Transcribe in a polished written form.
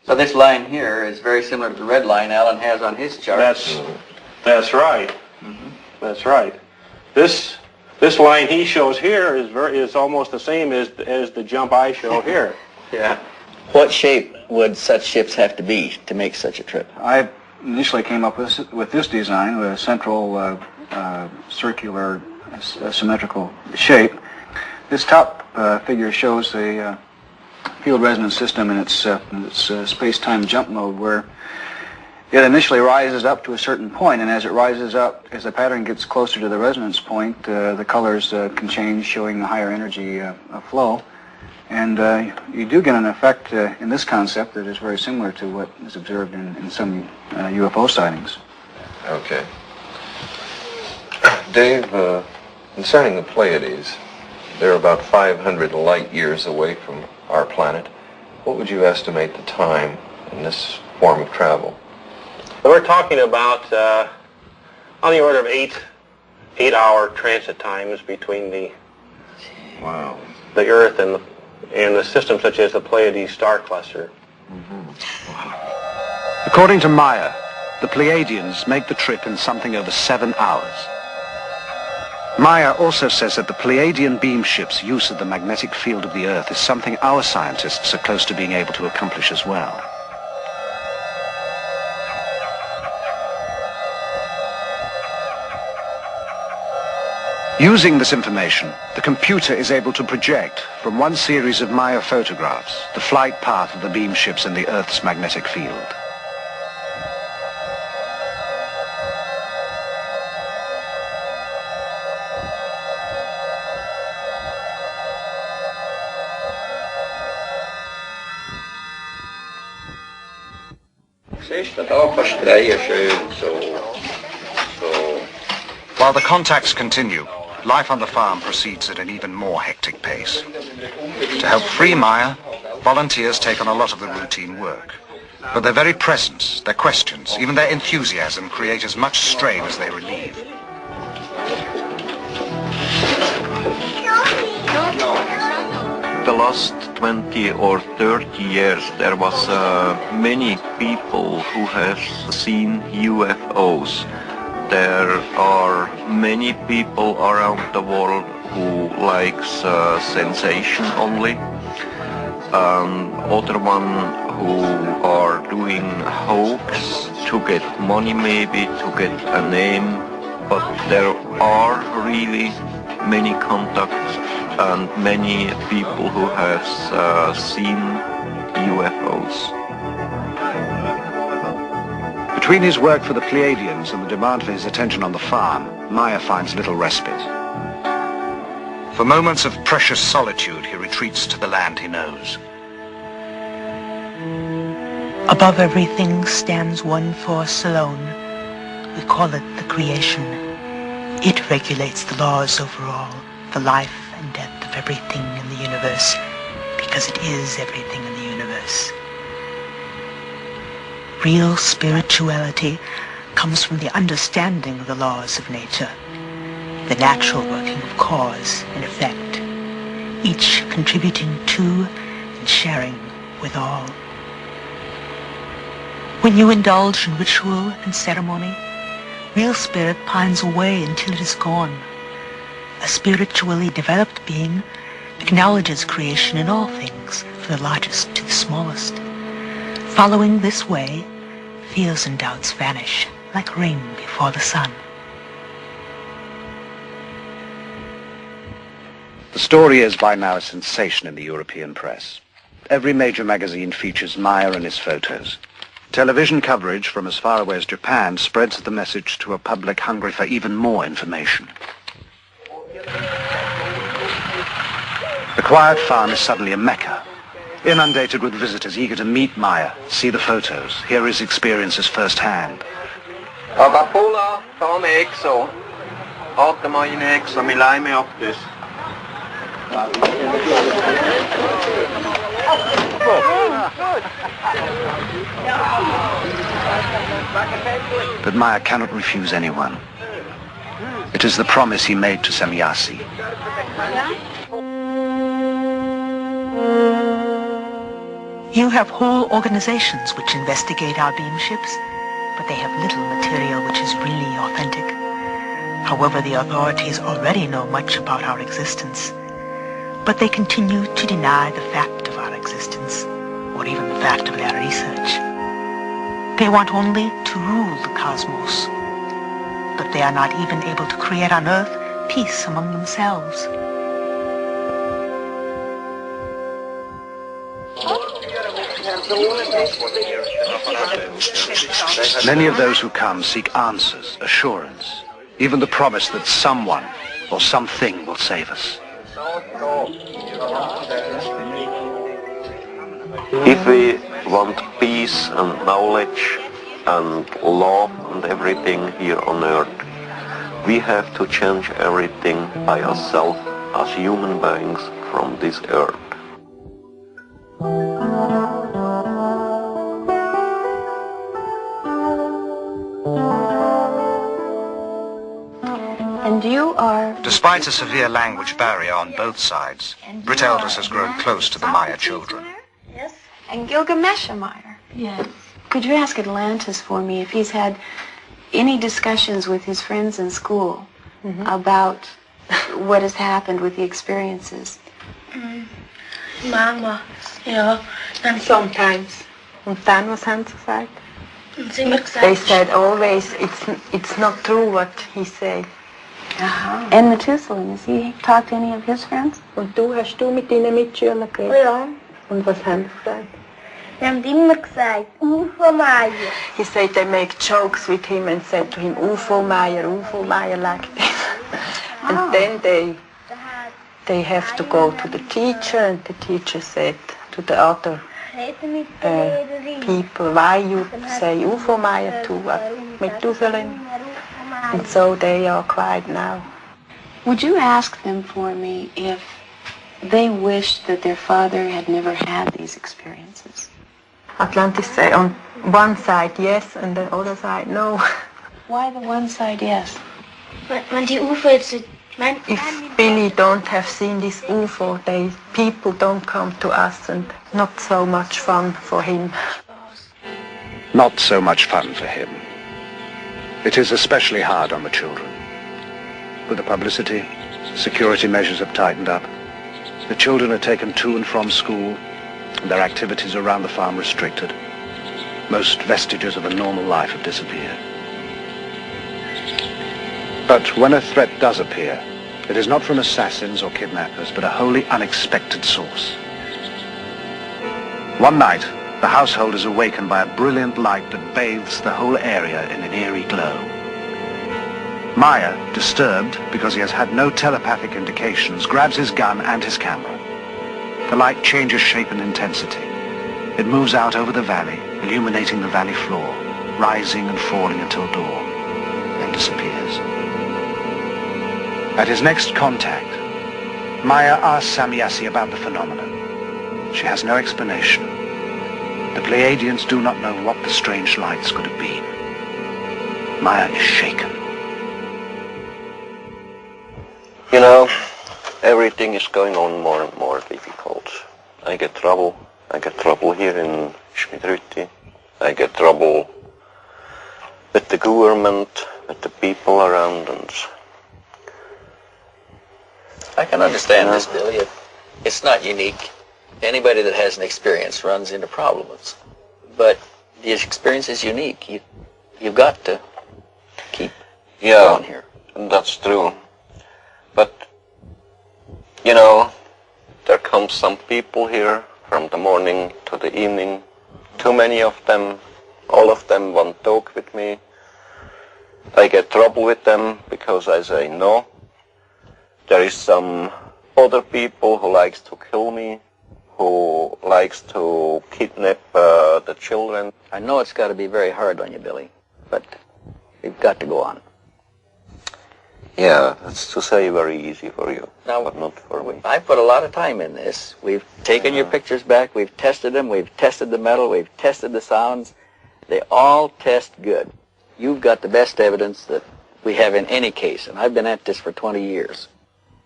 So this line here is very similar to the red line Alan has on his chart. That's right. Mm-hmm. That's right. This line he shows here is almost the same as the jump I show here. Yeah. What shape would such ships have to be to make such a trip? I initially came up with this design, with a central circular symmetrical shape. This top figure shows the field resonance system in its space-time jump mode, where it initially rises up to a certain point, and as it rises up, as the pattern gets closer to the resonance point, the colors can change, showing a higher energy flow. And you do get an effect in this concept that is very similar to what is observed in some UFO sightings. Okay. Dave, concerning the Pléyades, they're about 500 light years away from our planet. What would you estimate the time in this form of travel? We're talking about on the order of 8-hour transit times between the Earth and the system such as the Pléyades star cluster. Mm-hmm. Wow. According to Meier, the Pleiadians make the trip in something over 7 hours. Meier also says that the Pleiadian beam ship's use of the magnetic field of the Earth is something our scientists are close to being able to accomplish as well. Using this information, the computer is able to project from one series of Meier photographs the flight path of the beam ships in the Earth's magnetic field. While the contacts continue, life on the farm proceeds at an even more hectic pace. To help free Meier, volunteers take on a lot of the routine work. But their very presence, their questions, even their enthusiasm create as much strain as they relieve. The last 20 or 30 years there was many people who have seen UFOs. There are many people around the world who likes sensation only. Other one who are doing hoax to get money, maybe to get a name. But there are really many contacts and many people who have seen UFOs. Between his work for the Pleiadians and the demand for his attention on the farm, Meier finds little respite. For moments of precious solitude, he retreats to the land he knows. Above everything stands one force alone. We call it the creation. It regulates the laws over all, the life and death of everything in the universe, because it is everything in the universe. Real spirituality comes from the understanding of the laws of nature, the natural working of cause and effect, each contributing to and sharing with all. When you indulge in ritual and ceremony, real spirit pines away until it is gone. A spiritually developed being acknowledges creation in all things, from the largest to the smallest. Following this way, fears and doubts vanish like rain before the sun. The story is by now a sensation in the European press. Every major magazine features Meier and his photos. Television coverage from as far away as Japan spreads the message to a public hungry for even more information. The quiet farm is suddenly a mecca, inundated with visitors eager to meet Meier, see the photos, hear his experiences firsthand. Agapula, ta mig exo. Hata mig in exo, mi laj mig upp dus. But Meier cannot refuse anyone. It is the promise he made to Semjase. You have whole organizations which investigate our beam ships, but they have little material which is really authentic. However, the authorities already know much about our existence, but they continue to deny the fact of our existence, or even the fact of their research. They want only to rule the cosmos, but they are not even able to create on Earth peace among themselves. Many of those who come seek answers, assurance, even the promise that someone or something will save us. If we want peace and knowledge and love and everything here on earth, we have to change everything by ourselves as human beings from this earth. And you are... Despite a severe language barrier on both sides, Britt Elders has grown close to the Meier children. Yes. And Gilgamesh Meier. Yes. Could you ask Atlantis for me if he's had any discussions with his friends in school about what has happened with the experiences? Mama, ja, and sometimes. Und dann, was haben sie gesagt? Und sie mir gesagt, They said always, it's not true what he said. And Methuselah, has he talked to any of his friends? Und hast du mit deinen Mitschülern geredet? ja, Und was haben sie gesagt? wir haben immer gesagt, UFO Meier. He said they make jokes with him and said to him, UFO Meier like this. And then they have to go to the teacher, and the teacher said to the other people, why you say UFO Meier to Methuselah? And so they are quiet now. Would you ask them for me if they wished that their father had never had these experiences? Atlantis say on one side yes, and the other side no. Why the one side yes? When die UFO jetzt... If Billy don't have seen this UFO, people don't come to us, and not so much fun for him. Not so much fun for him. It is especially hard on the children. With the publicity, security measures have tightened up. The children are taken to and from school, and their activities around the farm restricted. Most vestiges of a normal life have disappeared. But when a threat does appear, it is not from assassins or kidnappers, but a wholly unexpected source. One night, the household is awakened by a brilliant light that bathes the whole area in an eerie glow. Meier, disturbed because he has had no telepathic indications, grabs his gun and his camera. The light changes shape and intensity. It moves out over the valley, illuminating the valley floor, rising and falling until dawn, then disappears. At his next contact, Meier asks Samyasi about the phenomenon. She has no explanation. The Pléyadians do not know what the strange lights could have been. Meier is shaken. You know, everything is going on more and more difficult. I get trouble. I get trouble here in Schmidrütti. I get trouble with the government, with the people around, and I can understand this, Billy. It's not unique. Anybody that has an experience runs into problems. But the experience is unique. You've got to keep going here. That's true. But, you know, there come some people here from the morning to the evening. Too many of them. All of them want to talk with me. I get trouble with them because I say no. There is some other people who likes to kill me, who likes to kidnap the children. I know it's got to be very hard on you, Billy, but you've got to go on. Yeah, that's to say very easy for you, now, but not for me. I put a lot of time in this. We've taken your pictures back, we've tested them, we've tested the metal, we've tested the sounds. They all test good. You've got the best evidence that we have in any case, and I've been at this for 20 years.